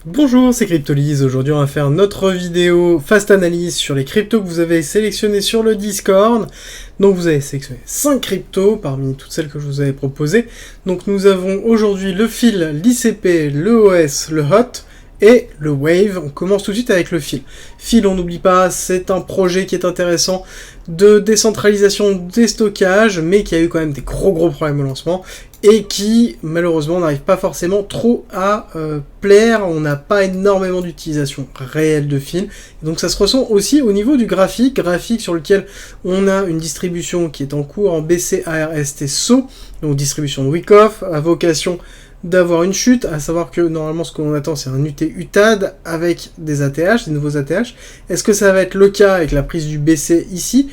Bonjour, c'est Cryptolyse. Aujourd'hui, on va faire notre vidéo fast analyse sur les cryptos que vous avez sélectionnés sur le Discord. Donc, vous avez sélectionné 5 cryptos parmi toutes celles que je vous avais proposées. Donc, nous avons aujourd'hui le fil, l'ICP, le OS, le HOT et le Wave. On commence tout de suite avec le fil. Fil, on n'oublie pas, c'est un projet qui est intéressant de décentralisation des stockages, mais qui a eu quand même des gros problèmes au lancement et qui malheureusement n'arrive pas forcément trop à plaire. On n'a pas énormément d'utilisation réelle de fil, donc ça se ressent aussi au niveau du graphique sur lequel on a une distribution qui est en cours en BCARST-SO, donc distribution de Wyckoff, à vocation d'avoir une chute, à savoir que normalement ce qu'on attend c'est un UT-UTAD avec des ATH, des nouveaux ATH. Est-ce que ça va être le cas avec la prise du BC ici?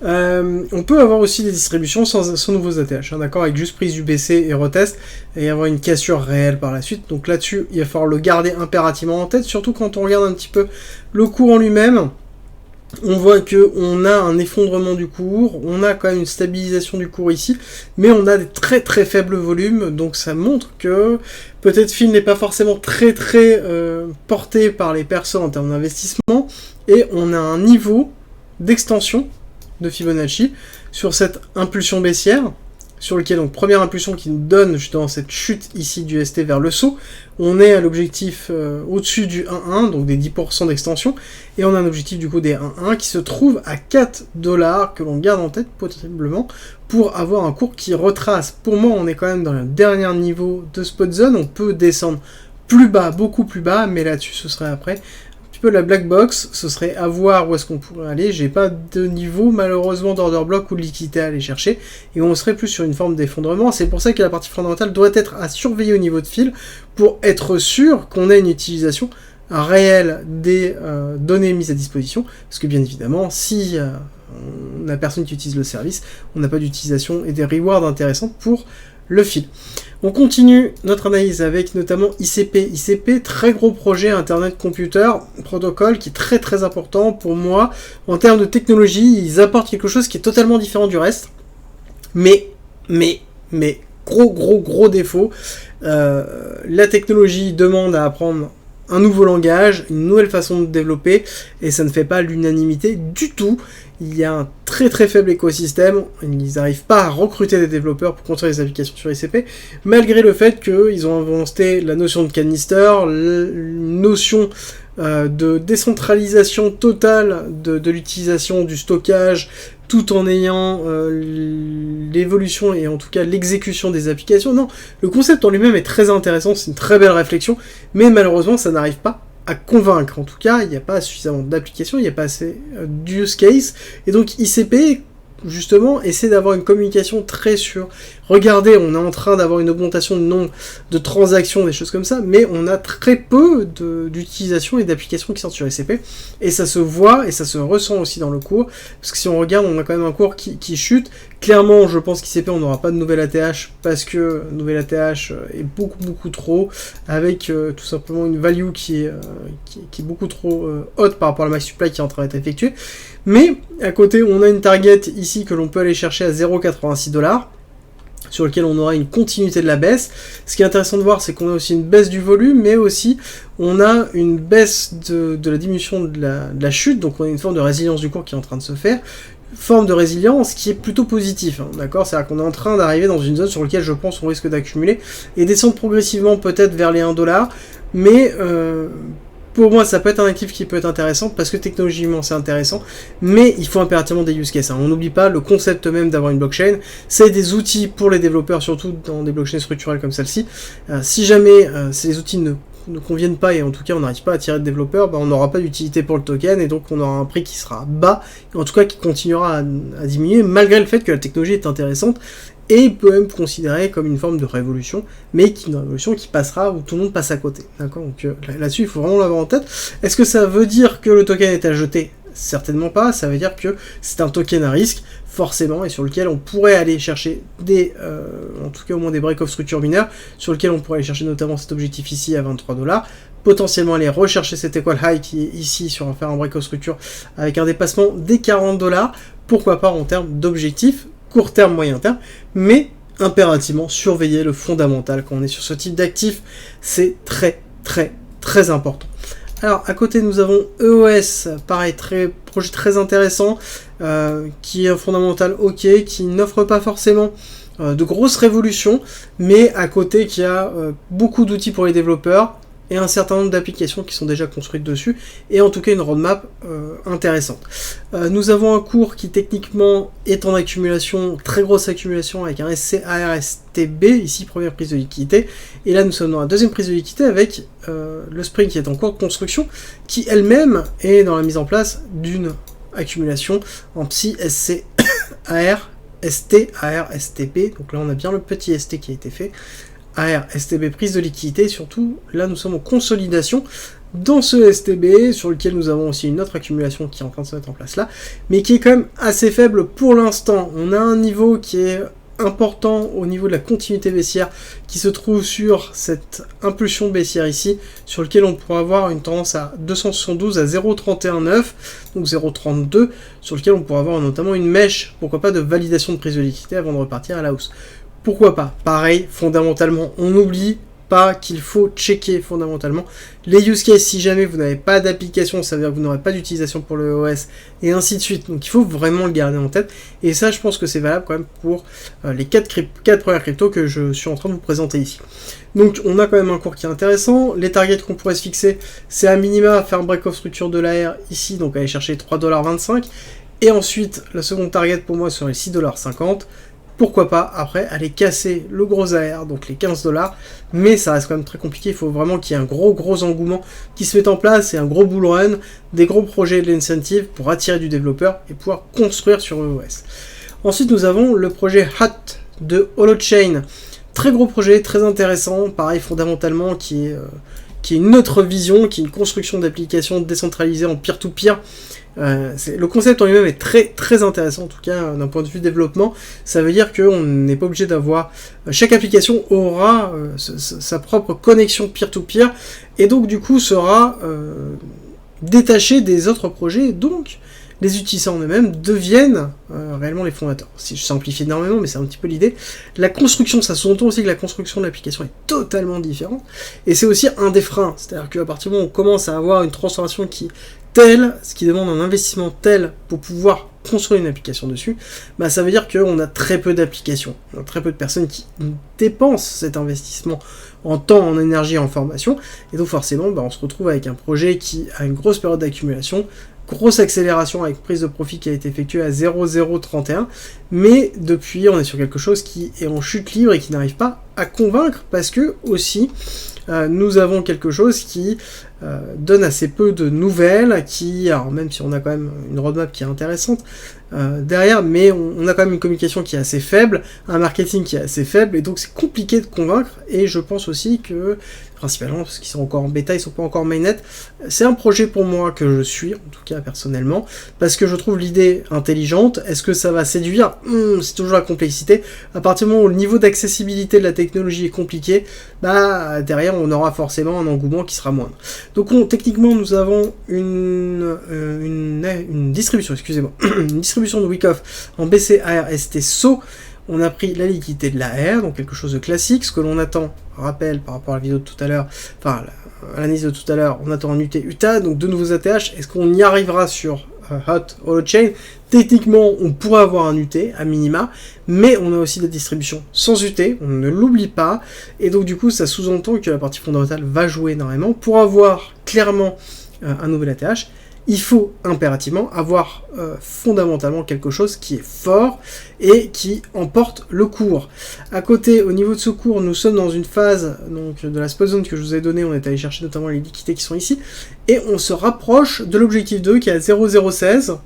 On peut avoir aussi des distributions sans nouveaux ATH, d'accord, avec juste prise du BC et retest, et avoir une cassure réelle par la suite. Donc là-dessus, il va falloir le garder impérativement en tête, surtout quand on regarde un petit peu le cours en lui-même. On voit que on a un effondrement du cours, on a quand même une stabilisation du cours ici, mais on a des très faibles volumes, donc ça montre que peut-être Phil n'est pas forcément très porté par les personnes en termes d'investissement, et on a un niveau d'extension de Fibonacci sur cette impulsion baissière, sur lequel, donc, première impulsion qui nous donne justement cette chute ici du ST vers le saut. On est à l'objectif au-dessus du 1,1, donc des 10% d'extension, et on a un objectif du coup des 1,1 qui se trouve à 4 $, que l'on garde en tête possiblement, pour avoir un cours qui retrace. Pour moi, on est quand même dans le dernier niveau de spot zone, on peut descendre plus bas, beaucoup plus bas, mais là-dessus ce serait après la black box, ce serait à voir où est-ce qu'on pourrait aller. J'ai pas de niveau malheureusement d'order block ou de liquidité à aller chercher, et on serait plus sur une forme d'effondrement. C'est pour ça que la partie fondamentale doit être à surveiller au niveau de fil, pour être sûr qu'on ait une utilisation réelle des données mises à disposition, parce que bien évidemment, si on n'a personne qui utilise le service, on n'a pas d'utilisation et des rewards intéressants pour le fil. On continue notre analyse avec notamment ICP. ICP, très gros projet Internet Computer Protocol qui est très important pour moi. En termes de technologie, ils apportent quelque chose qui est totalement différent du reste. Mais, gros défaut. La technologie demande à apprendre un nouveau langage, une nouvelle façon de développer, et ça ne fait pas l'unanimité du tout. Il y a un très faible écosystème, ils n'arrivent pas à recruter des développeurs pour construire des applications sur ICP, malgré le fait qu'ils ont inventé la notion de canister, une notion de décentralisation totale de l'utilisation du stockage, tout en ayant l'évolution et en tout cas l'exécution des applications. Non, le concept en lui-même est très intéressant, c'est une très belle réflexion, mais malheureusement ça n'arrive pas à convaincre. En tout cas, il n'y a pas suffisamment d'applications, il n'y a pas assez d'use case, et donc ICP justement essaie d'avoir une communication très sûre. Regardez, on est en train d'avoir une augmentation de nombre de transactions, des choses comme ça, mais on a très peu d'utilisation et d'applications qui sortent sur ICP, et ça se voit et ça se ressent aussi dans le cours, parce que si on regarde, on a quand même un cours qui chute. Clairement, je pense qu'ICP, on n'aura pas de nouvelle ATH, parce que nouvelle ATH est beaucoup trop, avec tout simplement une value qui est beaucoup trop haute par rapport à la max supply qui est en train d'être effectuée. Mais à côté, on a une target ici que l'on peut aller chercher à 0,86 $, sur lequel on aura une continuité de la baisse. Ce qui est intéressant de voir, c'est qu'on a aussi une baisse du volume, mais aussi on a une baisse de la diminution de la chute, donc on a une forme de résilience du cours qui est en train de se faire, forme de résilience qui est plutôt positif, hein, d'accord, c'est-à-dire qu'on est en train d'arriver dans une zone sur laquelle je pense on risque d'accumuler et descendre progressivement peut-être vers les 1 $, mais pour moi, ça peut être un actif qui peut être intéressant, parce que technologiquement c'est intéressant, mais il faut impérativement des use cases. Hein. On n'oublie pas le concept même d'avoir une blockchain, c'est des outils pour les développeurs, surtout dans des blockchains structurelles comme celle-ci. Si jamais ces outils ne conviennent pas, et en tout cas on n'arrive pas à attirer de développeurs, on n'aura pas d'utilité pour le token, et donc on aura un prix qui sera bas, et en tout cas qui continuera à diminuer, malgré le fait que la technologie est intéressante, et peut même considérer comme une forme de révolution, mais une révolution qui passera où tout le monde passe à côté. D'accord ? Donc là-dessus, il faut vraiment l'avoir en tête. Est-ce que ça veut dire que le token est à jeter ? Certainement pas, ça veut dire que c'est un token à risque, forcément, et sur lequel on pourrait aller chercher en tout cas au moins des break-off structure mineures, sur lequel on pourrait aller chercher notamment cet objectif ici à 23 $, potentiellement aller rechercher cet equal high qui est ici sur faire un break-off structure avec un dépassement des 40 $, pourquoi pas en termes d'objectifs, court terme, moyen terme, mais impérativement surveiller le fondamental quand on est sur ce type d'actif, c'est très très important. Alors, à côté, nous avons EOS, pareil, projet très intéressant, qui est un fondamental OK, qui n'offre pas forcément de grosses révolutions, mais à côté, qui a beaucoup d'outils pour les développeurs, et un certain nombre d'applications qui sont déjà construites dessus, et en tout cas une roadmap intéressante. Nous avons un cours qui techniquement est en accumulation, très grosse accumulation, avec un SCARSTB, ici première prise de liquidité, et là nous sommes dans la deuxième prise de liquidité avec le Spring qui est en cours de construction, qui elle-même est dans la mise en place d'une accumulation en Psy SCAR, ST, AR, STP, donc là on a bien le petit ST qui a été fait, AR, STB, prise de liquidité, surtout là nous sommes en consolidation dans ce STB, sur lequel nous avons aussi une autre accumulation qui est en train de se mettre en place là, mais qui est quand même assez faible pour l'instant. On a un niveau qui est important au niveau de la continuité baissière, qui se trouve sur cette impulsion baissière ici, sur lequel on pourra avoir une tendance à 272 à 0,319, donc 0,32, sur lequel on pourra avoir notamment une mèche, pourquoi pas, de validation de prise de liquidité avant de repartir à la hausse. Pourquoi pas? Pareil, fondamentalement, on n'oublie pas qu'il faut checker fondamentalement les use cases. Si jamais vous n'avez pas d'application, ça veut dire que vous n'aurez pas d'utilisation pour le OS, et ainsi de suite. Donc il faut vraiment le garder en tête. Et ça, je pense que c'est valable quand même pour les 4 premières cryptos que je suis en train de vous présenter ici. Donc on a quand même un cours qui est intéressant. Les targets qu'on pourrait se fixer, c'est à minima faire un break-off structure de l'AR ici, donc aller chercher 3,25$. Et ensuite, la seconde target pour moi serait 6,50$. Pourquoi pas, après, aller casser le gros AR, donc les 15$, mais ça reste quand même très compliqué, il faut vraiment qu'il y ait un gros engouement qui se mette en place, et un gros bull run, des gros projets de l'incentive pour attirer du développeur et pouvoir construire sur EOS. Ensuite, nous avons le projet HOT de Holochain, très gros projet, très intéressant, pareil, fondamentalement, qui est une autre vision, qui est une construction d'applications décentralisées en peer-to-peer. Le concept en lui-même est très intéressant, en tout cas d'un point de vue développement. Ça veut dire qu'on n'est pas obligé d'avoir... chaque application aura sa propre connexion peer-to-peer, et donc du coup sera détachée des autres projets, donc les utilisateurs en eux-mêmes deviennent réellement les fondateurs. Si je simplifie énormément, mais c'est un petit peu l'idée. La construction, ça sous-entend aussi que la construction de l'application est totalement différente, et c'est aussi un des freins. C'est-à-dire qu'à partir du moment où on commence à avoir une transformation ce qui demande un investissement tel pour pouvoir construire une application dessus, bah ça veut dire qu'on a très peu d'applications, on a très peu de personnes qui dépensent cet investissement en temps, en énergie et en formation, et donc forcément on se retrouve avec un projet qui a une grosse période d'accumulation, grosse accélération avec prise de profit qui a été effectuée à 0,031, mais depuis on est sur quelque chose qui est en chute libre et qui n'arrive pas à convaincre, parce que aussi nous avons quelque chose qui donne assez peu de nouvelles, alors même si on a quand même une roadmap qui est intéressante derrière, mais on a quand même une communication qui est assez faible, un marketing qui est assez faible, et donc c'est compliqué de convaincre, et je pense aussi que, principalement parce qu'ils sont encore en bêta, ils sont pas encore mainnet, c'est un projet pour moi que je suis, en tout cas personnellement, parce que je trouve l'idée intelligente. Est-ce que ça va séduire? C'est toujours la complexité. À partir du moment où le niveau d'accessibilité de la technologie est compliqué, bah derrière on aura forcément un engouement qui sera moindre. Donc techniquement nous avons une distribution, excusez-moi, une distribution de Wyckoff en BCARST SO. On a pris la liquidité de l'AR, donc quelque chose de classique. Ce que l'on attend, rappel par rapport à la vidéo de tout à l'heure, enfin à l'analyse de tout à l'heure, on attend un UT UTA, donc de nouveaux ATH. Est-ce qu'on y arrivera sur Holochain? Techniquement, on pourrait avoir un UT à minima, mais on a aussi des distributions sans UT, on ne l'oublie pas, et donc du coup ça sous-entend que la partie fondamentale va jouer énormément. Pour avoir clairement un nouvel ATH, il faut impérativement avoir fondamentalement quelque chose qui est fort et qui emporte le cours. À côté, au niveau de ce cours, nous sommes dans une phase donc de la spot zone que je vous ai donnée, on est allé chercher notamment les liquidités qui sont ici, et on se rapproche de l'objectif 2 qui est à 0,016,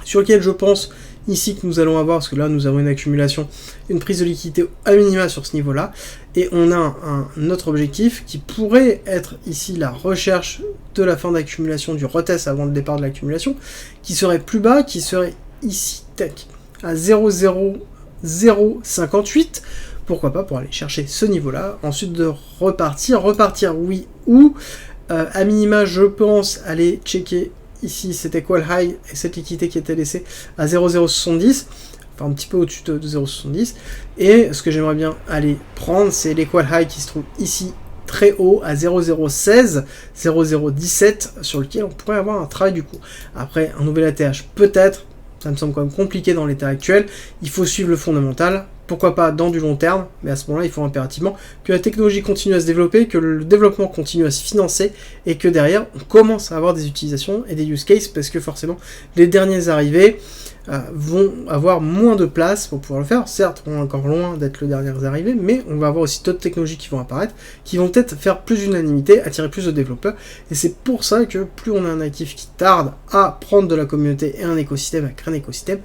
sur lequel je pense ici que nous allons avoir, parce que là nous avons une accumulation, une prise de liquidité à minima sur ce niveau-là, et on a un autre objectif qui pourrait être ici la recherche de la fin d'accumulation, du retest avant le départ de l'accumulation, qui serait plus bas, qui serait ici, tac, à 0,058, pourquoi pas, pour aller chercher ce niveau-là, ensuite de repartir oui, ou à minima je pense aller checker ici c'était quoi le high, et cette liquidité qui était laissée à 0,070, enfin un petit peu au-dessus de 0,70, et ce que j'aimerais bien aller prendre, c'est l'equal high qui se trouve ici, très haut à 0,016, 0,017 sur lequel on pourrait avoir un travail du coup. Après, un nouvel ATH peut-être, ça me semble quand même compliqué dans l'état actuel, il faut suivre le fondamental, pourquoi pas dans du long terme, mais à ce moment-là, il faut impérativement que la technologie continue à se développer, que le développement continue à se financer, et que derrière, on commence à avoir des utilisations et des use cases, parce que forcément, les derniers arrivés vont avoir moins de place pour pouvoir le faire. Certes, on est encore loin d'être le dernier arrivé, mais on va avoir aussi d'autres technologies qui vont apparaître, qui vont peut-être faire plus d'unanimité, attirer plus de développeurs, et c'est pour ça que plus on a un actif qui tarde à prendre de la communauté et un écosystème, à créer un écosystème,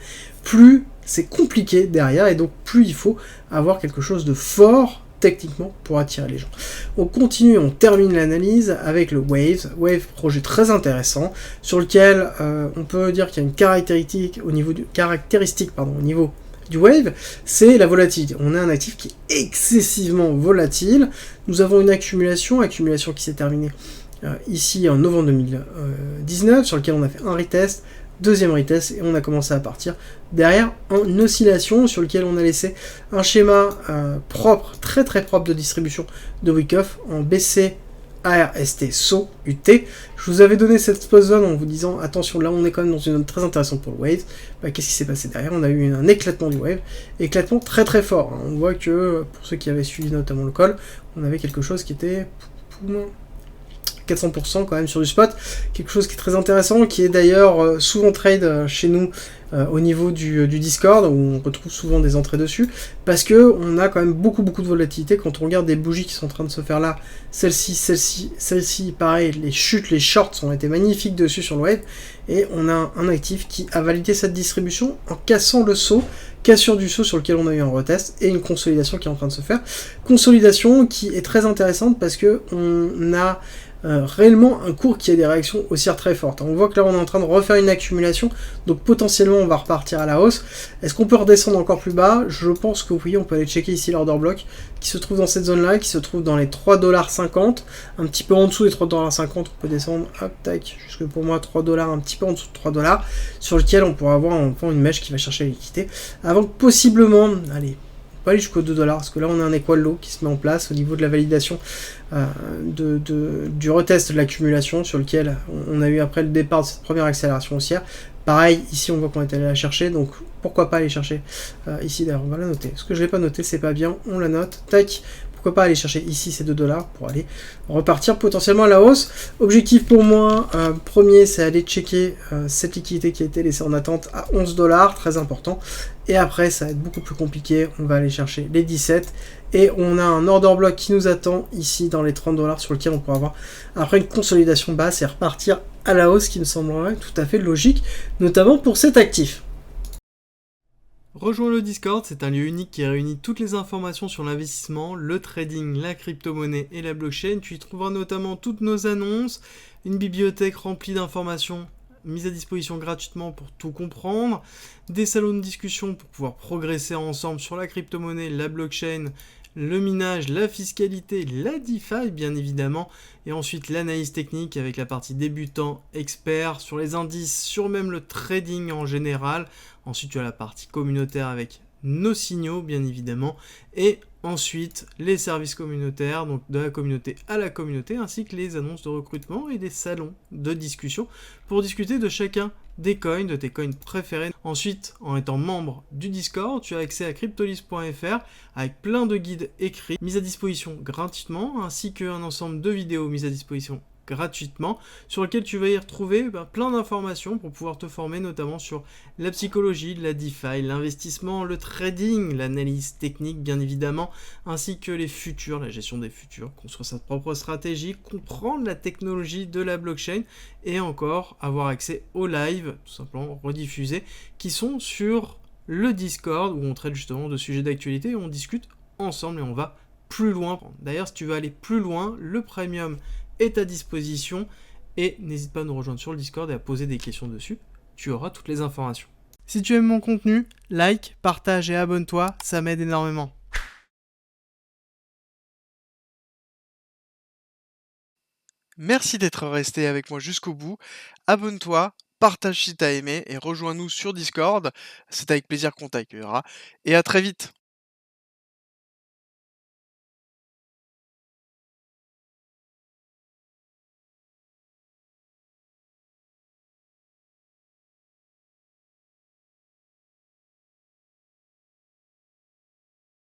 plus c'est compliqué derrière, et donc plus il faut avoir quelque chose de fort techniquement pour attirer les gens. On continue, on termine l'analyse avec le Wave, projet très intéressant, sur lequel on peut dire qu'il y a une caractéristique au niveau du Wave, c'est la volatilité. On a un actif qui est excessivement volatile. Nous avons une accumulation qui s'est terminée ici en novembre 2019, sur lequel on a fait un retest, deuxième retest, et on a commencé à partir derrière en oscillation, sur lequel on a laissé un schéma propre, très très propre de distribution de Wyckoff en BC, ARST, SO, UT. Je vous avais donné cette spot zone en vous disant attention, là on est quand même dans une zone très intéressante pour le Wave. Qu'est-ce qui s'est passé derrière? On a eu un éclatement du Wave, éclatement très très fort. On voit que pour ceux qui avaient suivi notamment le call, on avait quelque chose qui était 400% quand même sur du spot, quelque chose qui est très intéressant, qui est d'ailleurs souvent trade chez nous au niveau du Discord, où on retrouve souvent des entrées dessus, parce que on a quand même beaucoup de volatilité quand on regarde des bougies qui sont en train de se faire là, celle-ci, pareil, les chutes, les shorts ont été magnifiques dessus sur le Wave, et on a un actif qui a validé cette distribution en cassant le saut, cassure du saut sur lequel on a eu un retest, et une consolidation qui est en train de se faire. Consolidation qui est très intéressante parce que on a réellement un cours qui a des réactions haussières très fortes. On voit que là on est en train de refaire une accumulation, donc potentiellement on va repartir à la hausse. Est-ce qu'on peut redescendre encore plus bas? Je pense que oui, on peut aller checker ici l'order block qui se trouve dans cette zone là, qui se trouve dans les 3,50$, un petit peu en dessous des 3,50$, on peut descendre, hop, tac, jusque pour moi 3$, un petit peu en dessous de 3$, sur lequel on pourra avoir enfin une mèche qui va chercher la liquidité, avant que possiblement, allez, on peut aller jusqu'aux 2$, parce que là on a un equal low qui se met en place au niveau de la validation du retest de l'accumulation, sur lequel on a eu après le départ de cette première accélération haussière. Pareil, ici on voit qu'on est allé la chercher, donc pourquoi pas aller chercher ici, d'ailleurs on va la noter. Ce que je l'ai pas noté, c'est pas bien, on la note, tac. Pourquoi pas aller chercher ici ces 2$ pour aller repartir potentiellement à la hausse. Objectif pour moi, premier, c'est aller checker cette liquidité qui a été laissée en attente à 11$, très important. Et après, ça va être beaucoup plus compliqué. On va aller chercher les 17. Et on a un order block qui nous attend ici dans les 30$, sur lequel on pourra avoir après une consolidation basse et repartir à la hausse, qui me semblerait tout à fait logique, notamment pour cet actif. Rejoins le Discord, c'est un lieu unique qui réunit toutes les informations sur l'investissement, le trading, la crypto-monnaie et la blockchain. Tu y trouveras notamment toutes nos annonces, une bibliothèque remplie d'informations mises à disposition gratuitement pour tout comprendre, des salons de discussion pour pouvoir progresser ensemble sur la crypto-monnaie, la blockchain, le minage, la fiscalité, la DeFi bien évidemment, et ensuite l'analyse technique avec la partie débutant, expert, sur les indices, sur même le trading en général. Ensuite tu as la partie communautaire avec nos signaux bien évidemment, et ensuite les services communautaires, donc de la communauté à la communauté, ainsi que les annonces de recrutement et des salons de discussion pour discuter de chacun des coins, de tes coins préférés. Ensuite, en étant membre du Discord, tu as accès à cryptolist.fr avec plein de guides écrits mis à disposition gratuitement, ainsi qu'un ensemble de vidéos mises à disposition gratuitement, sur lequel tu vas y retrouver plein d'informations pour pouvoir te former notamment sur la psychologie, la DeFi, l'investissement, le trading, l'analyse technique bien évidemment, ainsi que les futurs, la gestion des futurs, construire sa propre stratégie, comprendre la technologie de la blockchain et encore avoir accès aux lives, tout simplement rediffusés, qui sont sur le Discord où on traite justement de sujets d'actualité, on discute ensemble et on va plus loin. D'ailleurs, si tu veux aller plus loin, le premium est à disposition et n'hésite pas à nous rejoindre sur le Discord et à poser des questions dessus, tu auras toutes les informations. Si tu aimes mon contenu, like, partage et abonne-toi, ça m'aide énormément. Merci d'être resté avec moi jusqu'au bout, abonne-toi, partage si t'as aimé et rejoins-nous sur Discord, c'est avec plaisir qu'on t'accueillera et à très vite.